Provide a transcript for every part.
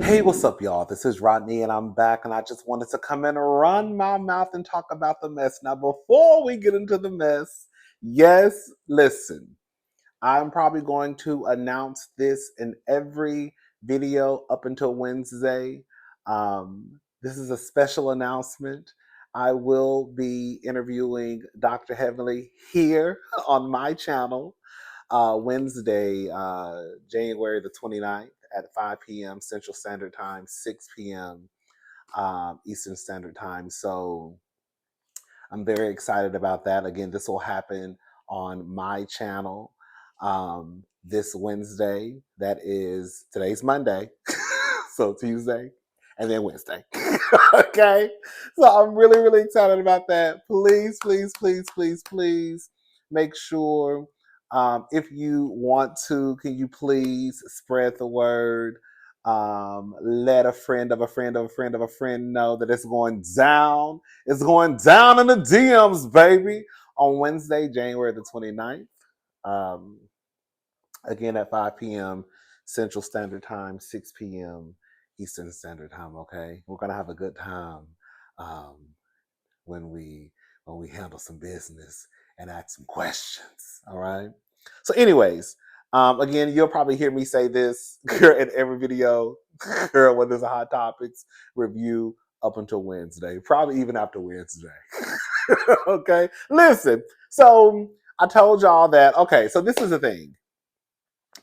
Hey, what's up, y'all? This is Rodney, and I'm back, and I just wanted to come in and run my mouth and talk about the mess. Now, before we get into the mess, yes, listen, I'm probably going to announce this in every video up until Wednesday. This is a special announcement. I will be interviewing Dr. Heavenly here on my channel Wednesday, January the 29th at 5 p.m. Central Standard Time, 6 p.m. Eastern Standard Time. So I'm very excited about that. Again, this will happen on my channel this Wednesday. That is, today's Monday, so Tuesday, and then Wednesday. Okay? So I'm really, really excited about that. Please, please, please, please, please make sure if you want to, can you please spread the word? Let a friend of a friend of a friend of a friend know that it's going down. It's going down in the DMs, baby, on Wednesday, January the 29th. Again at 5 p.m. Central Standard Time, 6 p.m. Eastern Standard Time. Okay, we're gonna have a good time um, when we handle some business and ask some questions. All right. So, anyways, again, you'll probably hear me say this in every video, when there's a hot topics review up until Wednesday, probably even after Wednesday. Okay, listen. So I told y'all that. Okay, so this is the thing.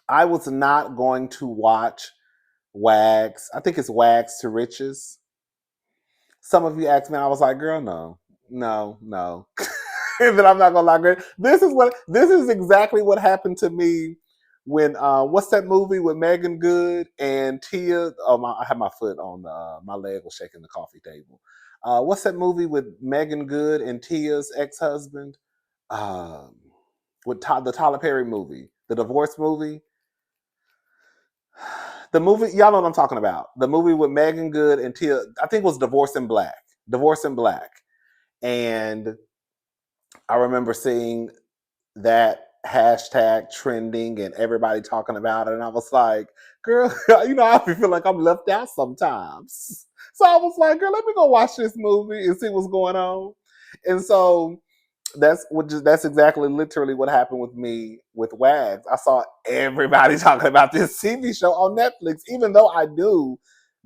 I was not going to watch WAGS. I think it's WAGS to Riches. Some of you asked me, and I was like, girl, no. And then I'm not gonna lie, girl. This is exactly what happened to me when what's that movie with Megan Good and Tia? Oh, I had my foot on my leg was shaking the coffee table. What's that movie with Megan Good and Tia's ex-husband? With the Tyler Perry movie, the divorce movie. The movie, y'all know what I'm talking about. The movie with Megan Good and Tia, I think it was Divorce in Black. Divorce in Black. And I remember seeing that hashtag trending and everybody talking about it. And I was like, girl, I feel like I'm left out sometimes. So I was like, girl, let me go watch this movie and see what's going on. And so that's exactly literally what happened with me with WAGS. I saw everybody talking about this TV show on Netflix, even though I knew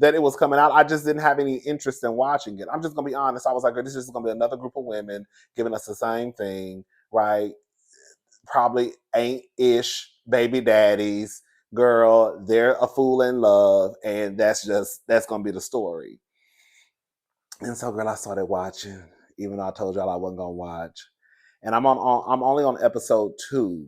that it was coming out. I just didn't have any interest in watching it. I'm just gonna be honest. I was like, this is just gonna be another group of women giving us the same thing, right? Probably ain't ish baby daddies. Girl, they're a fool in love, and that's gonna be the story. And so, girl, I started watching, even though I told y'all I wasn't gonna watch. And I'm only on episode 2.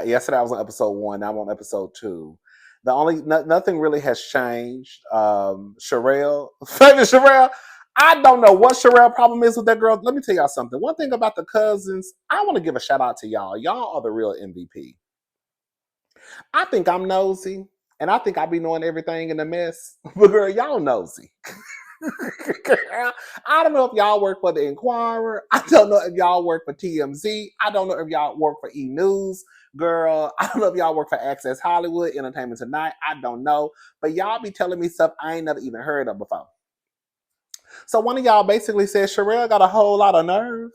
Yesterday I was on episode 1. Now I'm on episode 2. Nothing really has changed. Charelle, famous Charelle. I don't know what Charelle problem is with that girl. Let me tell y'all something. One thing about the cousins, I want to give a shout out to y'all. Y'all are the real MVP. I think I'm nosy, and I think I be knowing everything in the mess. But girl, y'all nosy. I don't know if y'all work for the Inquirer. I don't know if y'all work for TMZ. I don't know if y'all work for E! News. Girl, I don't know if y'all work for Access Hollywood, Entertainment Tonight. I don't know. But y'all be telling me stuff I ain't never even heard of before. So one of y'all basically said Charelle got a whole lot of nerve,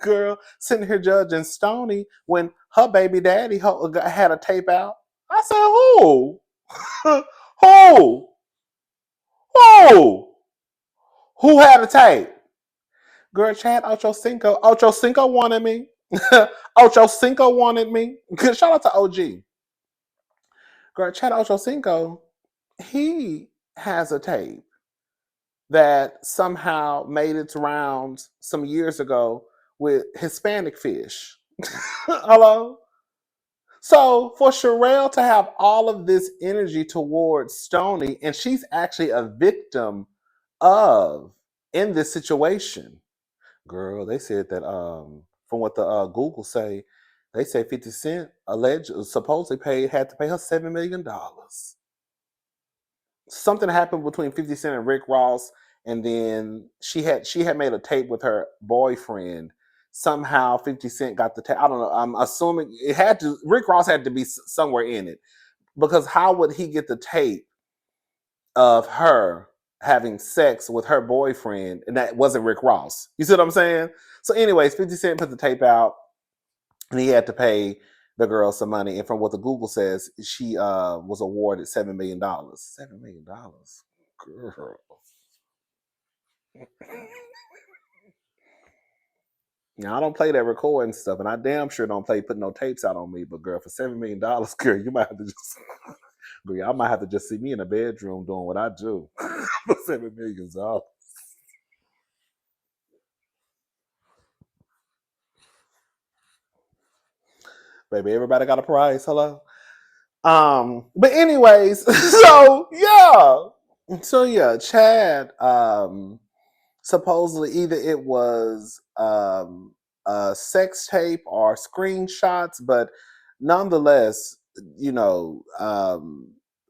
girl, sitting here judging Stoney when her baby daddy had a tape out. I said, who? Who? Who? Who had a tape? Girl, Chad Ocho Cinco. Ocho Cinco wanted me. Ocho Cinco wanted me. Shout out to OG. Girl, Chad Ocho Cinco, he has a tape that somehow made its rounds some years ago with Hispanic fish. Hello? So for Charelle to have all of this energy towards Stoney, and she's actually a victim of in this situation. Girl, they said that from what the Google say, they say 50 Cent supposedly had to pay her $7 million. Something happened between 50 Cent and Rick Ross, and then she had made a tape with her boyfriend. Somehow 50 Cent got the tape. I don't know. I'm assuming Rick Ross had to be somewhere in it, because how would he get the tape of her having sex with her boyfriend, and that wasn't Rick Ross. You see what I'm saying? So, anyways, 50 Cent put the tape out, and he had to pay the girl some money. And from what the Google says, she was awarded $7 million. $7 million, girl. Now I don't play that recording stuff, and I damn sure don't play putting no tapes out on me. But girl, for $7 million, girl, you might have to just, girl, y'all might have to just see me in the bedroom doing what I do for $7 million. Baby, everybody got a price. Hello. But anyways, so yeah, Chad. Supposedly either it was a sex tape or screenshots, but nonetheless, you know,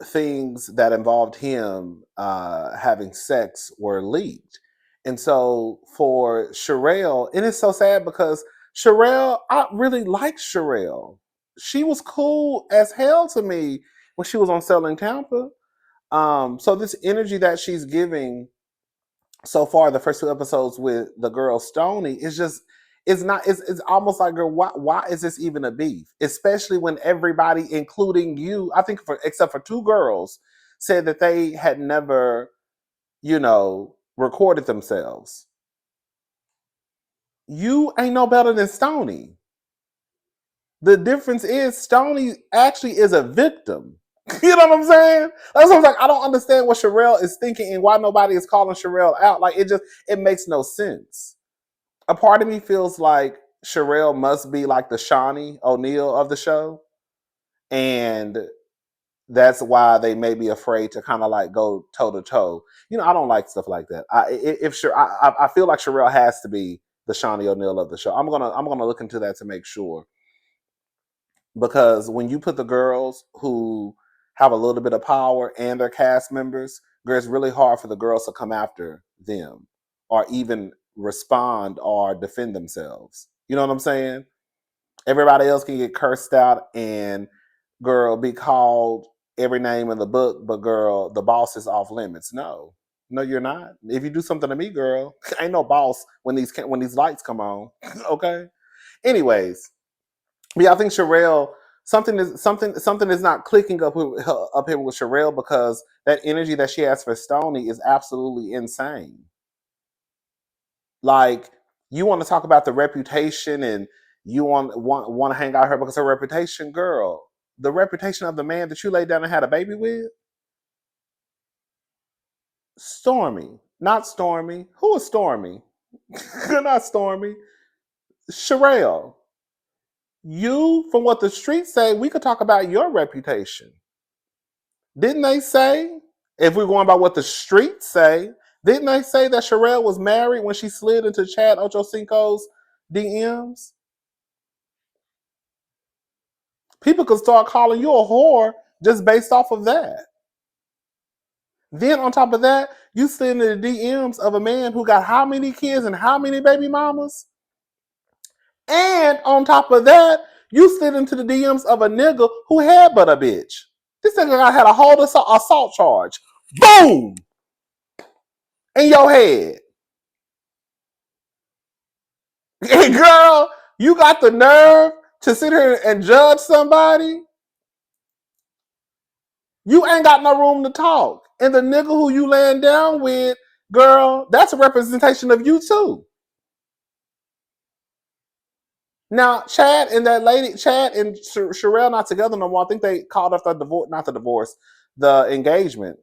things that involved him having sex were leaked. And so for Charelle, and it's so sad because Charelle, I really liked Charelle. She was cool as hell to me when she was on Selling Tampa. So this energy that she's giving so far, the first two episodes with the girl Stony is just, it's not, it's almost like, girl, why is this even a beef? Especially when everybody, including you, I think for except for two girls, said that they had never, you know, recorded themselves. You ain't no better than Stony. The difference is Stony actually is a victim. You know what I'm saying? That's what I'm like. I don't understand what Charelle is thinking and why nobody is calling Charelle out. Like it makes no sense. A part of me feels like Charelle must be like the Shawnee O'Neal of the show, and that's why they may be afraid to kind of like go toe to toe. You know, I don't like stuff like that. I feel like Charelle has to be the Shawnee O'Neal of the show. I'm gonna look into that to make sure, because when you put the girls who have a little bit of power and their cast members, it's really hard for the girls to come after them or even respond or defend themselves. You know what I'm saying? Everybody else can get cursed out and girl be called every name in the book, but girl, the boss is off limits. No, no, you're not. If you do something to me, girl, ain't no boss when these lights come on. Okay. Anyways, yeah, I think Charelle, something is not clicking up here with Charelle, because that energy that she has for Stoney is absolutely insane. Like, you want to talk about the reputation, and you want to hang out her because her reputation, girl, the reputation of the man that you laid down and had a baby with, Stormy, not Stormy. Who is Stormy? Not Stormy. Charelle. You, from what the streets say, we could talk about your reputation. Didn't they say, if we're going by what the streets say, didn't they say that Charelle was married when she slid into Chad Ochocinco's DMs? People could start calling you a whore just based off of that. Then on top of that, you slid into the DMs of a man who got how many kids and how many baby mamas? And on top of that, you slid into the DMs of a nigga who had but a bitch. This nigga had a whole assault charge. Boom! In your head. Girl, you got the nerve to sit here and judge somebody? You ain't got no room to talk. And the nigga who you laying down with, girl, that's a representation of you too. Now, Chad and Charelle not together no more. I think they called off the divorce, not the divorce, the engagement.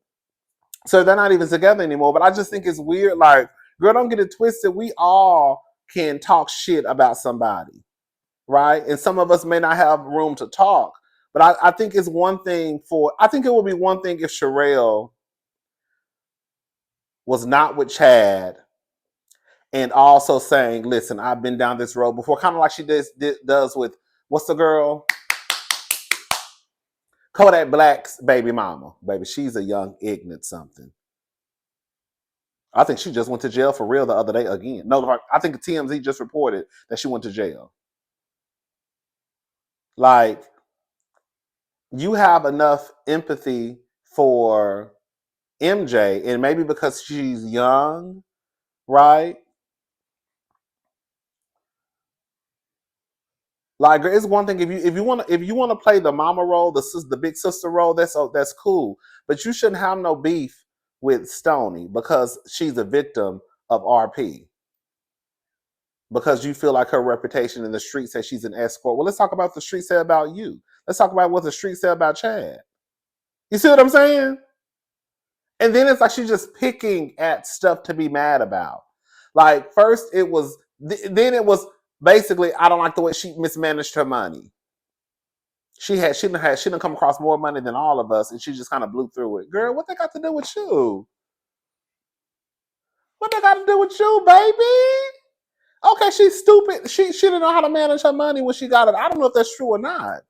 So they're not even together anymore. But I just think it's weird. Like, girl, don't get it twisted. We all can talk shit about somebody, right? And some of us may not have room to talk. But I think it's one thing I think it would be one thing if Charelle was not with Chad and also saying, listen, I've been down this road before, kind of like she does with, what's the girl? Kodak Black's baby mama. Baby, she's a young, ignorant something. I think she just went to jail for real the other day again. No, I think TMZ just reported that she went to jail. Like, you have enough empathy for MJ, and maybe because she's young, right? Like it's one thing if you want to play the mama role, the big sister role, that's cool. But you shouldn't have no beef with Stony because she's a victim of RP. Because you feel like her reputation in the street says she's an escort. Well, let's talk about the street say about you. Let's talk about what the street say about Chad. You see what I'm saying? And then it's like she's just picking at stuff to be mad about. Like first it was, then it was basically I don't like the way she mismanaged her money. She didn't come across more money than all of us, and she just kind of blew through it. Girl, what they got to do with you? What they got to do with you, baby? Okay, she's stupid. She didn't know how to manage her money when she got it. I don't know if that's true or not.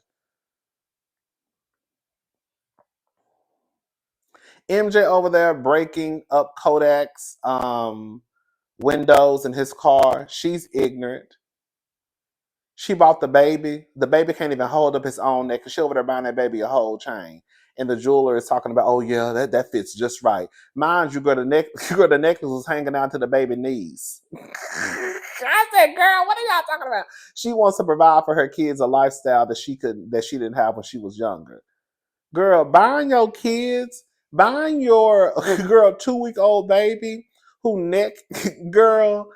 MJ over there breaking up Kodak's windows in his car. She's ignorant. She bought the baby. The baby can't even hold up his own neck because she over there buying that baby a whole chain. And the jeweler is talking about, oh yeah, that fits just right. Mind you, girl, the necklace was hanging down to the baby knees. I said, girl, what are y'all talking about? She wants to provide for her kids a lifestyle that she didn't have when she was younger. Girl, buying your girl 2-week-old baby who neck girl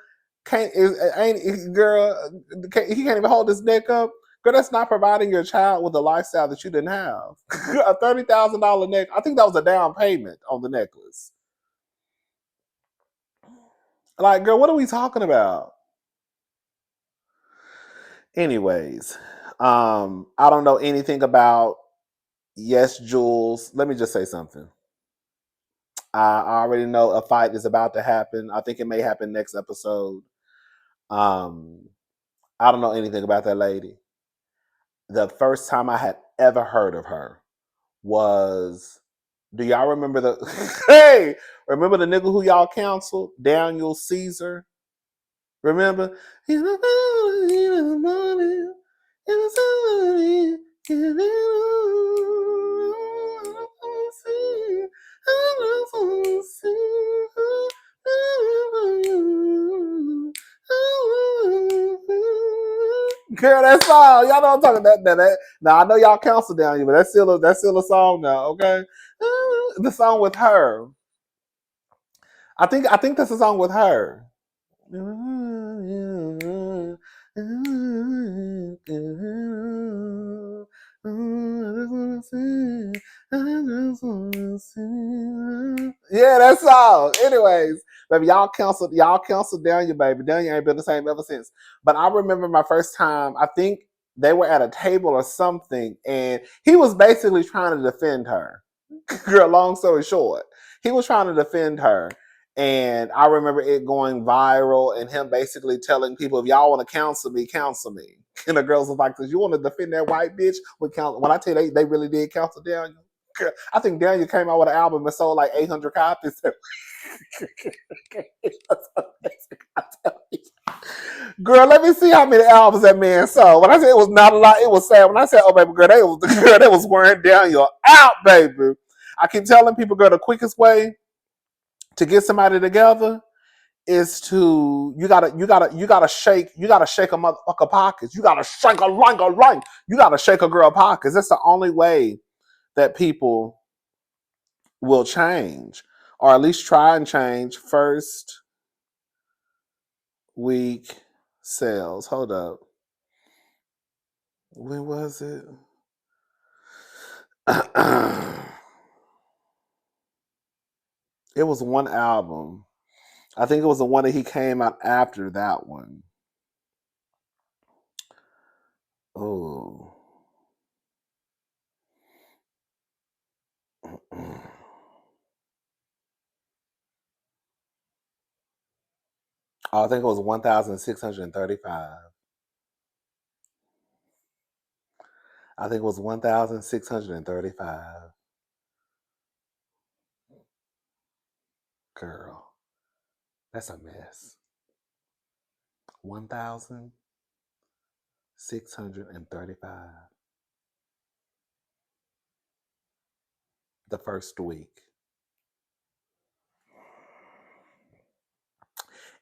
can't is ain't girl he can't even hold his neck up. Girl, that's not providing your child with a lifestyle that you didn't have. A $30,000 neck. I think that was a down payment on the necklace. Like, girl, what are we talking about? Anyways, I don't know anything about yes, Jules. Let me just say something. I already know a fight is about to happen. I think it may happen next episode. Um, I don't know anything about that lady. The first time I had ever heard of her was, do y'all remember the hey, remember the nigga who y'all counseled? Daniel Caesar. Remember? Girl, that song, y'all know I'm talking that. Now I know y'all counsel down here, but that's still a song now, okay? The song with her. I think that's a song with her. Yeah, that's all. Anyways, baby, y'all counseled Daniel, baby. Daniel ain't been the same ever since. But I remember my first time, I think they were at a table or something, and he was basically trying to defend her. Girl, long story short, he was trying to defend her. And I remember it going viral and him basically telling people, if y'all want to counsel me, counsel me. And the girls was like, because you want to defend that white bitch with counsel. When I tell you they really did counsel Daniel. I think Daniel came out with an album and sold like 800 copies. Girl, let me see how many albums that man sold. When I said it was not a lot, it was sad. When I said, oh baby girl, they was wearing Daniel out, baby. I keep telling people, girl, the quickest way to get somebody together is to you gotta shake a motherfucker pockets. You gotta shake a line. You gotta shake a girl pockets. That's the only way that people will change, or at least try and change. First week sales. Hold up. When was it? It was one album. I think it was the one that he came out after that one. Oh. Oh, I think it was 1,635. I think it was 1,635. Girl, that's a mess. 1,635. The first week.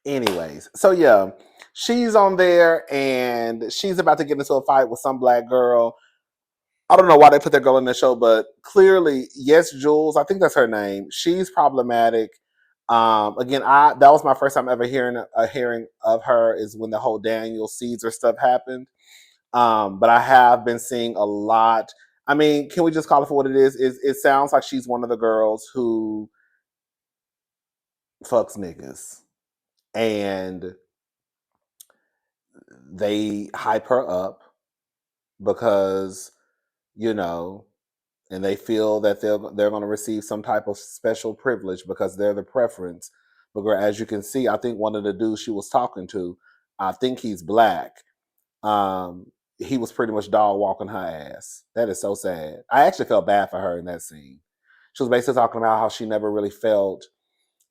Anyways, so yeah, she's on there and she's about to get into a fight with some black girl. I don't know why they put that girl in the show, but clearly, yes, Jules, I think that's her name. She's problematic. Again, that was my first time ever hearing of her is when the whole Daniel Caesar stuff happened. But I have been seeing a lot. I mean, can we just call it for what it is? It sounds like she's one of the girls who fucks niggas, and they hype her up because you know, and they feel that they're going to receive some type of special privilege because they're the preference. But as you can see, I think one of the dudes she was talking to, I think he's black. Um, he was pretty much dog walking her ass. That is so sad. I actually felt bad for her in that scene. She was basically talking about how she never really felt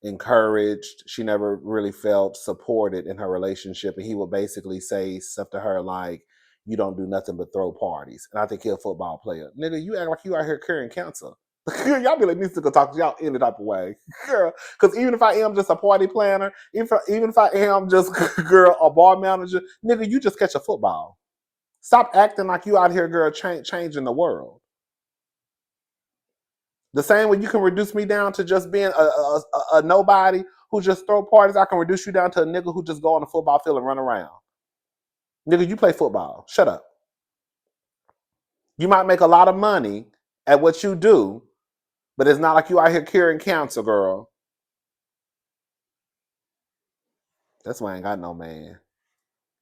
encouraged. She never really felt supported in her relationship. And he would basically say stuff to her like, you don't do nothing but throw parties. And I think he's a football player. Nigga, you act like you out here curing cancer. Y'all be like, these niggas talk to y'all any type of way. Girl, because even if I am just a party planner, even if I am just, girl, a bar manager, nigga, you just catch a football. Stop acting like you out here, girl, changing the world. The same way you can reduce me down to just being a nobody who just throw parties, I can reduce you down to a nigga who just go on the football field and run around. Nigga, you play football. Shut up. You might make a lot of money at what you do, but it's not like you out here curing cancer, girl. That's why I ain't got no man.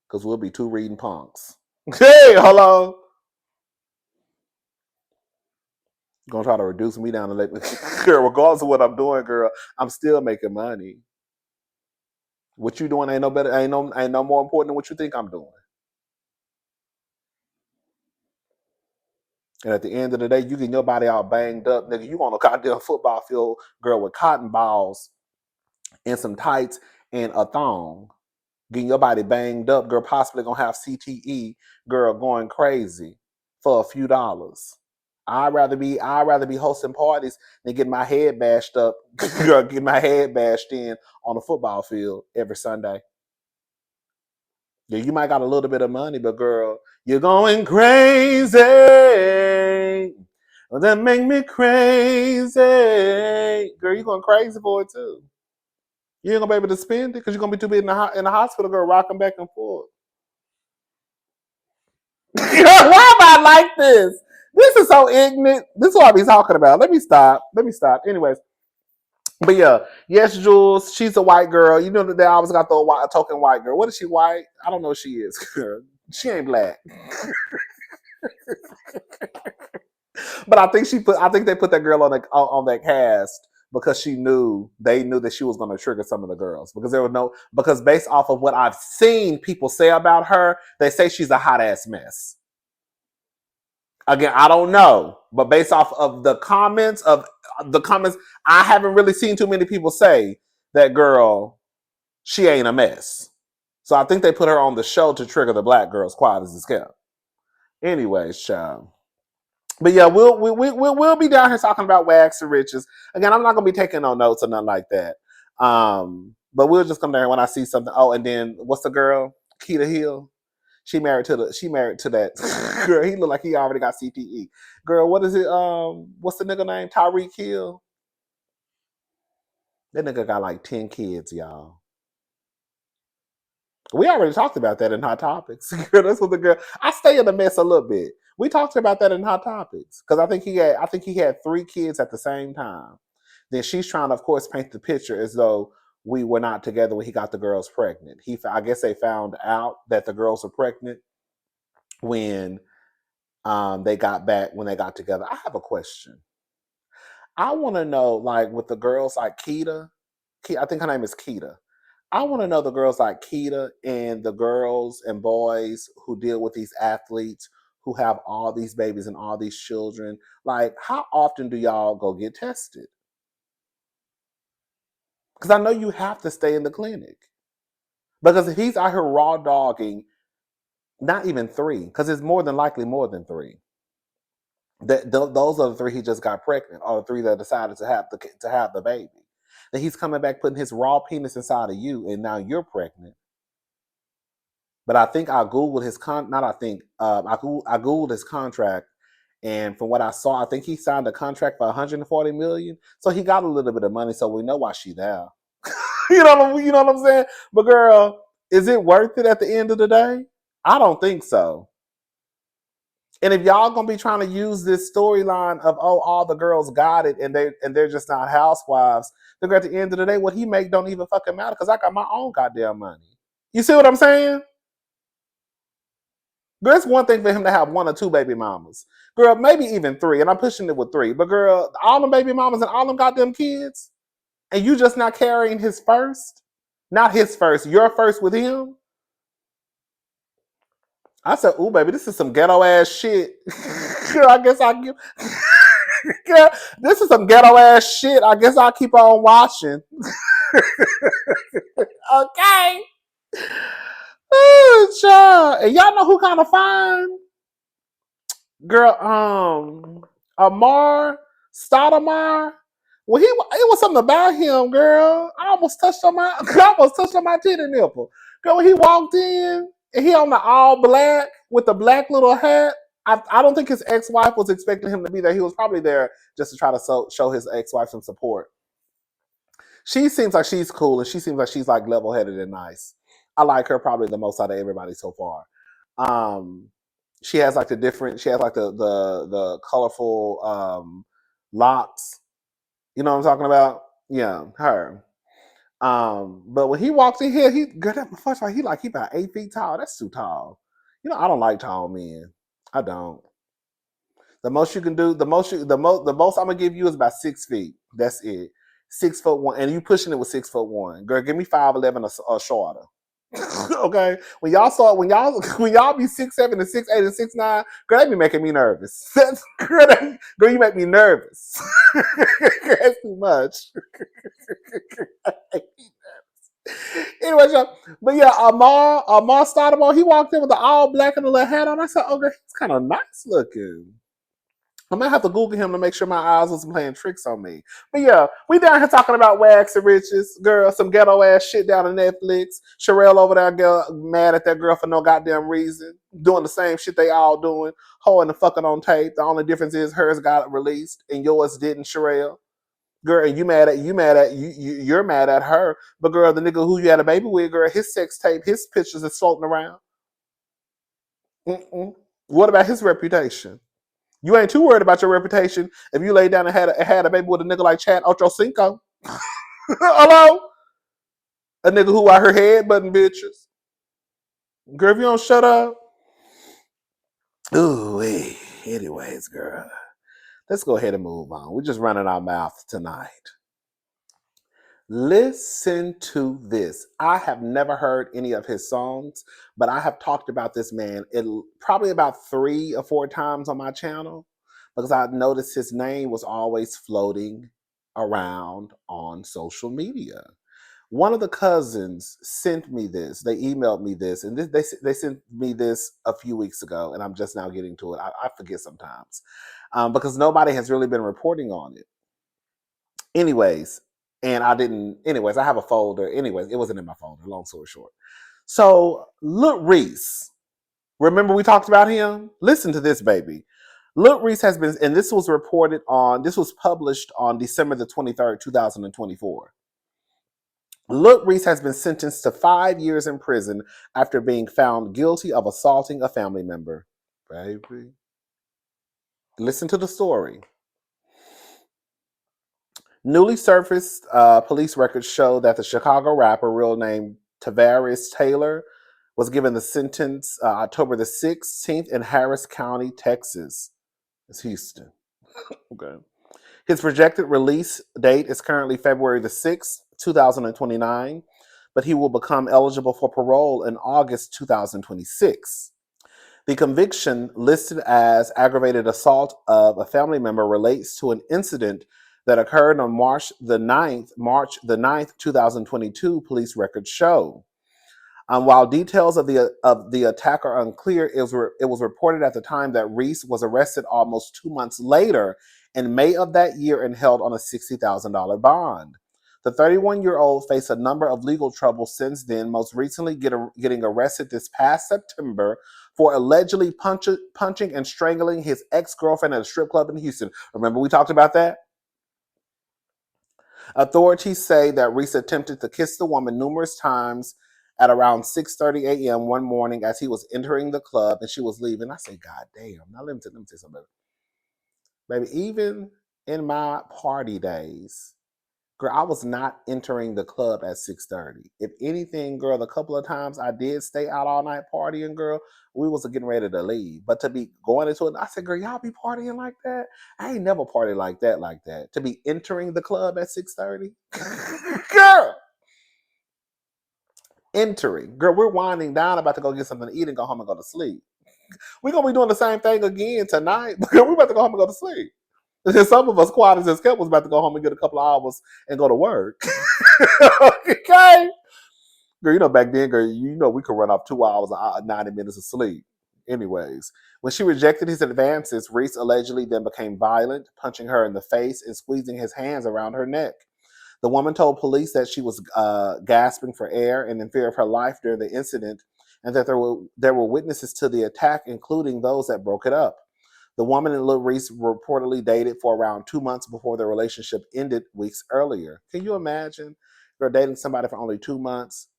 Because we'll be two reading punks. Hey, hello. You're going to try to reduce me down to let me. Girl, regardless of what I'm doing, girl, I'm still making money. What you doing ain't no better, ain't no more important than what you think I'm doing. And at the end of the day, you getting your body all banged up, nigga. You on a goddamn football field, girl, with cotton balls and some tights and a thong. Getting your body banged up, girl, possibly gonna have CTE, girl, going crazy for a few dollars. I'd rather be hosting parties than getting my head bashed up, girl, getting my head bashed in on a football field every Sunday. Yeah, you might got a little bit of money, but girl, you're going crazy. Well, that make me crazy. Girl, you're going crazy for it too. You ain't gonna be able to spend it because you're gonna be too big in the hospital, girl, rocking back and forth. Why am I like this? This is so ignorant. This is what I be talking about. Let me stop. Anyways, but yeah, yes, Jules, she's a white girl. You know that they always got the token white girl. What is she white? I don't know what she is. She ain't black. But I think they put that girl on that cast because they knew that she was going to trigger some of the girls because based off of what I've seen people say about her, they say she's a hot ass mess. Again, I don't know, but based off of the comments, I haven't really seen too many people say that girl, she ain't a mess. So I think they put her on the show to trigger the black girls, quiet as it's kept. Anyways, child. But yeah, we'll be down here talking about WAGS to riches. Again, I'm not gonna be taking no notes or nothing like that. But we'll just come there when I see something. Oh, and then what's the girl? Keita Hill. She married to that girl. He look like he already got CTE. Girl, what is it? What's the nigga name? Tyreek Hill. That nigga got like 10 kids, y'all. We already talked about that in Hot Topics. Girl, that's what the girl. I stay in the mess a little bit. We talked about that in Hot Topics because I think he had 3 kids at the same time. Then she's trying to, of course, paint the picture as though we were not together when he got the girls pregnant. I guess they found out that the girls were pregnant when they got together. I have a question. I want to know, like, with the girls like Keita, I think her name is Keita. I want to know the girls like Keita and the girls and boys who deal with these athletes who have all these babies and all these children. Like, how often do y'all go get tested? Because I know you have to stay in the clinic. Because if he's out here raw dogging, not even 3, because it's more than likely more than 3. Those are the 3 he just got pregnant, or the 3 that decided to have the baby. that he's coming back putting his raw penis inside of you, and now you're pregnant. But I think I googled his I googled his contract, and from what I saw, I think he signed a contract for 140 million. So he got a little bit of money, so we know why she there. You know what I'm saying? But girl, is it worth it at the end of the day? I don't think so. And if y'all gonna be trying to use this storyline of all the girls got it and they're just not housewives, then at the end of the day, what he make don't even fucking matter because I got my own goddamn money. You see what I'm saying? Girl, it's one thing for him to have 1 or 2 baby mamas. Girl, maybe even 3, and I'm pushing it with 3. But girl, all them baby mamas and all them goddamn kids, and you just not carrying his first? Not his first, your first with him? I said, ooh, baby, this is some ghetto ass shit. Girl, I guess I give. Girl, this is some ghetto ass shit. I guess I'll keep on watching. Okay. Ooh, child. And y'all know who kind of fine? Girl, Amar Stoudemire. Well, it was something about him, girl. I almost touched on my titty nipple. Girl, when he walked in and he on the all black with the black little hat. I don't think his ex-wife was expecting him to be there. He was probably there just to try to show his ex-wife some support. She seems like she's cool, and she seems like she's like level-headed and nice. I like her probably the most out of everybody so far. She has like the colorful locks. You know what I'm talking about? Yeah, her. But when he walks in here, first of all, he about 8 feet tall. That's too tall. You know, I don't like tall men. I don't. The most you can do, the most I'm gonna give you is about 6 feet. That's it. 6'1", and you pushing it with 6'1". Girl, give me 5'11" or shorter. Okay, when y'all be 6'7" and 6'8" and 6'9", girl, that be making me nervous. Girl, you make me nervous. That's too much. Anyway, but yeah, Amar Stoudemire, he walked in with the all black and the little hat on. I said, oh, girl, he's kind of nice looking. I might have to Google him to make sure my eyes wasn't playing tricks on me. But yeah, we down here talking about WAGS and riches. Girl, some ghetto ass shit down on Netflix. Charelle over there, girl, mad at that girl for no goddamn reason. Doing the same shit they all doing. Hoeing the fucking on tape. The only difference is hers got released and yours didn't, Charelle. Girl, and you're mad at her. But girl, the nigga who you had a baby with, girl, his sex tape, his pictures is floating around. What about his reputation? You ain't too worried about your reputation if you lay down and had a baby with a nigga like Chad Ochocinco. Hello? A nigga who out her head button bitches. Girl, if you don't shut up. Ooh, anyways, girl. Let's go ahead and move on. We're just running our mouth tonight. Listen to this. I have never heard any of his songs, but I have talked about this man probably about 3 or 4 times on my channel because I noticed his name was always floating around on social media. One of the cousins sent me this. They emailed me this, and they sent me this a few weeks ago, and I'm just now getting to it. I forget sometimes because nobody has really been reporting on it. Anyways, I have a folder. Anyways, it wasn't in my folder, long story short. So, Lil Reese, remember we talked about him? Listen to this, baby. Lil Reese has been, and this was published on December the 23rd, 2024. Lil Reese has been sentenced to 5 years in prison after being found guilty of assaulting a family member. Baby. Listen to the story. Newly surfaced police records show that the Chicago rapper, real name Tavares Taylor, was given the sentence October the 16th in Harris County, Texas. It's Houston. Okay. His projected release date is currently February the 6th, 2029, but he will become eligible for parole in August 2026. The conviction, listed as aggravated assault of a family member, relates to an incident that occurred on March the 9th, 2022, police records show. While details of the attack are unclear, it was reported at the time that Reese was arrested almost 2 months later in May of that year and held on a $60,000 bond. The 31-year-old faced a number of legal troubles since then, most recently getting arrested this past September for allegedly punching and strangling his ex-girlfriend at a strip club in Houston. Remember we talked about that? Authorities say that Reese attempted to kiss the woman numerous times at around 6:30 a.m. one morning as he was entering the club and she was leaving. I say, God damn. Now let me tell you something. Baby, even in my party days, girl, I was not entering the club at 6:30. If anything, girl, the couple of times I did stay out all night partying, girl, we was getting ready to leave. But to be going into it, I said, girl, y'all be partying like that? I ain't never partied like that, like that. To be entering the club at 6:30? Girl! Entering. Girl, we're winding down, about to go get something to eat and go home and go to sleep. We're going to be doing the same thing again tonight. Girl, we're about to go home and go to sleep. And some of us, quiet as kept, was about to go home and get a couple of hours and go to work. Okay? Girl, you know, back then, girl, you know we could run off 2 hours, 90 minutes of sleep. Anyways, when she rejected his advances, Reese allegedly then became violent, punching her in the face and squeezing his hands around her neck. The woman told police that she was gasping for air and in fear of her life during the incident, and that there were witnesses to the attack, including those that broke it up. The woman and Lil Reese reportedly dated for around 2 months before their relationship ended weeks earlier. Can you imagine? You're dating somebody for only 2 months.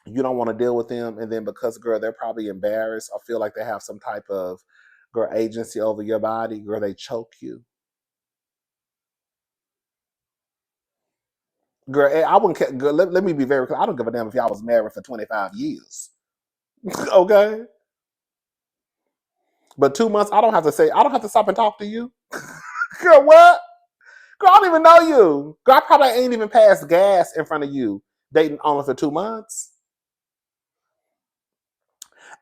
You don't want to deal with them, and then because, girl, they're probably embarrassed or feel like they have some type of, girl, agency over your body, girl, they choke you. Girl, I wouldn't care. Girl, let me be very clear. I don't give a damn if y'all was married for 25 years. Okay? But 2 months, I don't have to stop and talk to you. Girl, what? Girl, I don't even know you. Girl, I probably ain't even passed gas in front of you dating only for 2 months.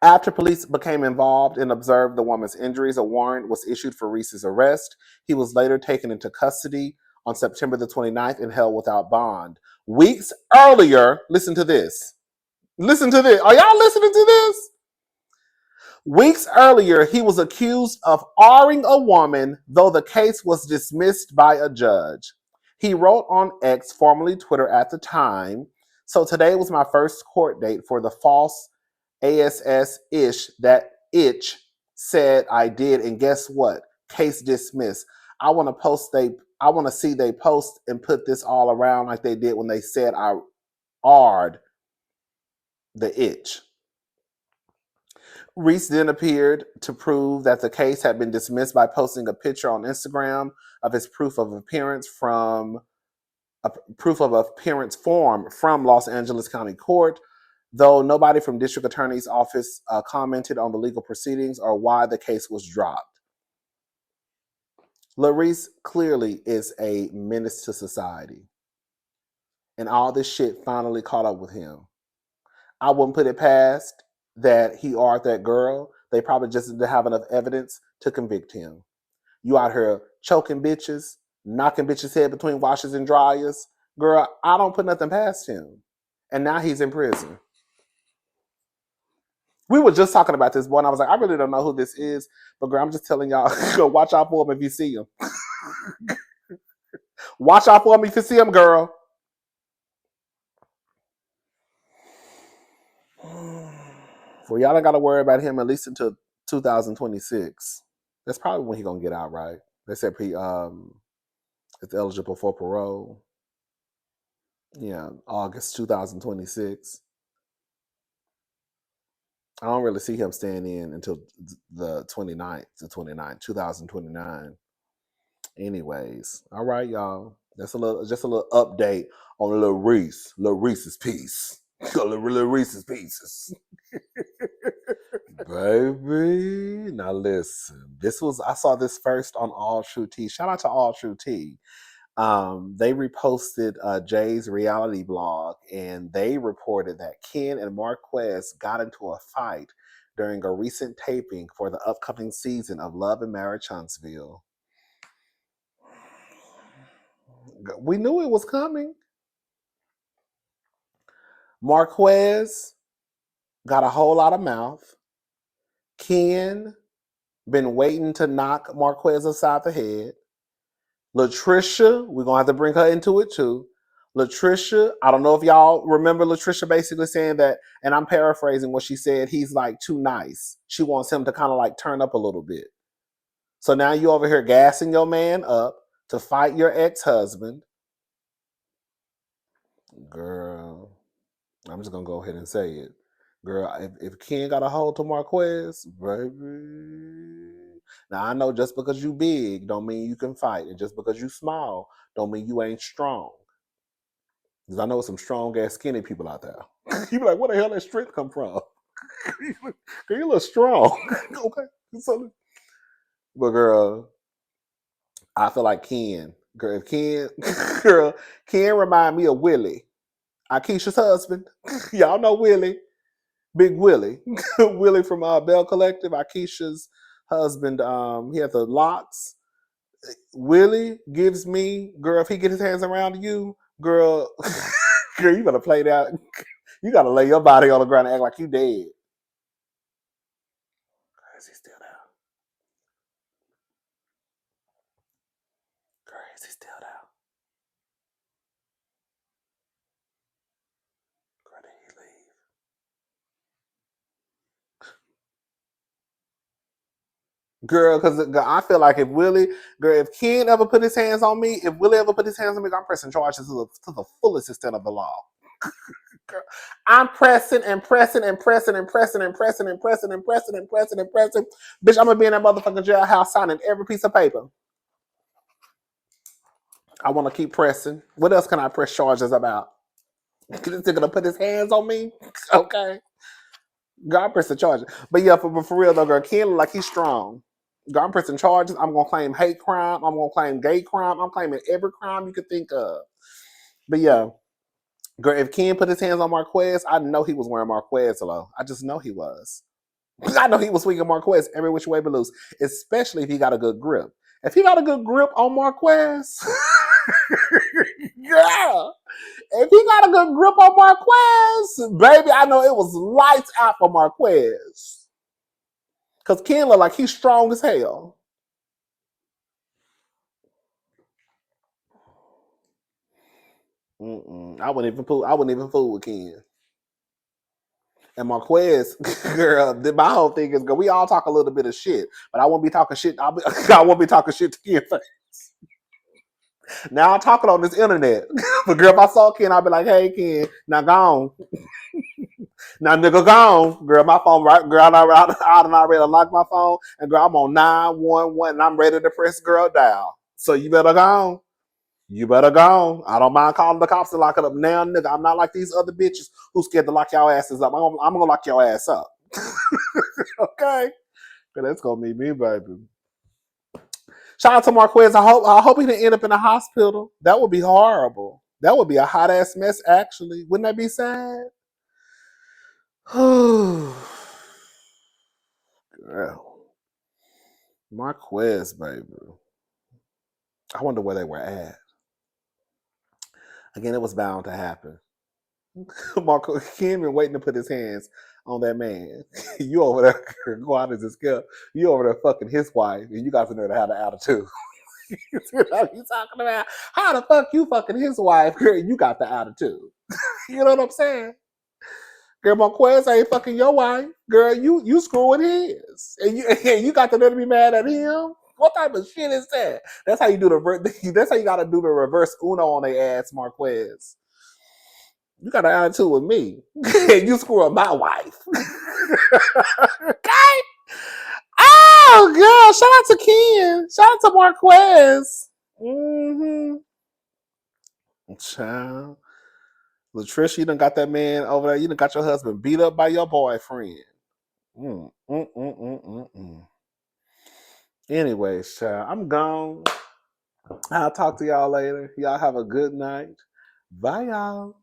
After police became involved and observed the woman's injuries, a warrant was issued for Reese's arrest. He was later taken into custody on September the 29th and held without bond. Weeks earlier, listen to this. Listen to this. Are y'all listening to this? Weeks earlier, he was accused of R-ing a woman, though the case was dismissed by a judge. He wrote on X, formerly Twitter at the time, so today was my first court date for the false ASS-ish that itch said I did, and guess what? Case dismissed. I want to see they post and put this all around like they did when they said I R'd the itch. Reese then appeared to prove that the case had been dismissed by posting a picture on Instagram of his proof of appearance form from Los Angeles County Court, though nobody from District Attorney's Office commented on the legal proceedings or why the case was dropped. Lil Reese clearly is a menace to society, and all this shit finally caught up with him. I wouldn't put it past that he or that girl. They probably just didn't have enough evidence to convict him. You out here choking bitches, knocking bitches' head between washers and dryers. Girl, I don't put nothing past him. And now he's in prison. We were just talking about this boy, and I was like, I really don't know who this is, but girl, I'm just telling y'all, go watch out for him if you see him. Watch out for him if you see him, girl. Well, y'all don't got to worry about him at least until 2026. That's probably when he's gonna get out, right? They said he is eligible for parole. Yeah, August 2026. I don't really see him staying in until the 29th, 2029. Anyways, all right, y'all. That's just a little update on Lil Reese's piece. Lil Reese's pieces. Baby, now listen. I saw this first on All True Tea. Shout out to All True Tea. They reposted Jay's reality blog, and they reported that Ken and Marquez got into a fight during a recent taping for the upcoming season of Love and Marriage Huntsville. We knew it was coming. Marquez got a whole lot of mouth. Ken been waiting to knock Marquez upside the head. Latricia, we're going to have to bring her into it too. Latricia, I don't know if y'all remember Latricia basically saying that, and I'm paraphrasing what she said, he's like too nice. She wants him to kind of like turn up a little bit. So now you over here gassing your man up to fight your ex-husband. Girl, I'm just gonna go ahead and say it. Girl, if Ken got a hold to Marquez, baby. Now I know just because you big don't mean you can fight. And just because you small don't mean you ain't strong. Because I know some strong ass skinny people out there. You be like, where the hell that strength come from? You look strong. Okay. So, but girl, I feel like Ken. Girl, if Ken girl, Ken remind me of Willie. Akeisha's husband. Y'all know Willie. Big Willie. Willie from Bell Collective, Akeisha's husband. He had the locks. Willie gives me, girl, if he get his hands around you, girl, girl, you better play that. You gotta lay your body on the ground and act like you dead. Is he still down? Girl, is he still down? Girl, did he leave? Girl, because I feel like if Willie, girl, if Ken ever put his hands on me, if Willie ever put his hands on me, I'm pressing charges to the fullest extent of the law. Girl, I'm pressing and pressing and pressing and pressing and pressing and pressing and pressing and pressing and pressing. Bitch, I'm gonna be in that motherfucking jailhouse signing every piece of paper. I want to keep pressing. What else can I press charges about? This nigga gonna put his hands on me? Okay. God pressing charges. But yeah, for real though, girl, Ken look like he's strong. God pressing charges. I'm gonna claim hate crime. I'm gonna claim gay crime. I'm claiming every crime you could think of. But yeah, girl, if Ken put his hands on Marquez, I know he was wearing Marquez hello. I just know he was. I know he was swinging Marquez every which way but loose, especially if he got a good grip. If he got a good grip on Marquez, yeah. If he got a good grip on Marquez, baby, I know it was lights out for Marquez. Because Ken look like he's strong as hell. I wouldn't even fool with Ken. And Marquez, girl, my whole thing is, girl, we all talk a little bit of shit, but I won't be talking shit. I won't be talking shit to Ken face. Now I'm talking on this internet. But girl, if I saw Ken, I'd be like, hey Ken, now gone. Now nigga gone. Girl, my phone right, girl, I done already unlocked my phone. And girl, I'm on 911 and I'm ready to press girl down. So you better go. You better go. I don't mind calling the cops to lock it up now, nigga. I'm not like these other bitches who scared to lock y'all asses up. I'm gonna lock your ass up. Okay? That's gonna be me, baby. Shout out to Marquez. I hope he didn't end up in a hospital. That would be horrible. That would be a hot ass mess, actually. Wouldn't that be sad? Girl. Marquez, baby. I wonder where they were at. Again, it was bound to happen. Marquez Ken been waiting to put his hands on that man. You over there, go out as a scale. You over there fucking his wife, and you guys in there to have the attitude. You know what you talking about? How the fuck you fucking his wife, girl? You got the attitude. You know what I'm saying? Girl, Marquez ain't fucking your wife. Girl, you screwing his. And you got to let me mad at him? What type of shit is that? That's how you do that's how you gotta do the reverse Uno on their ass, Marquez. You got an attitude with me. And you screw up my wife. Okay? Oh girl, shout out to Ken. Shout out to Marquez. Mm-hmm. Child. Latricia, you done got that man over there. You done got your husband beat up by your boyfriend. Anyways, child, I'm gone. I'll talk to y'all later. Y'all have a good night. Bye, y'all.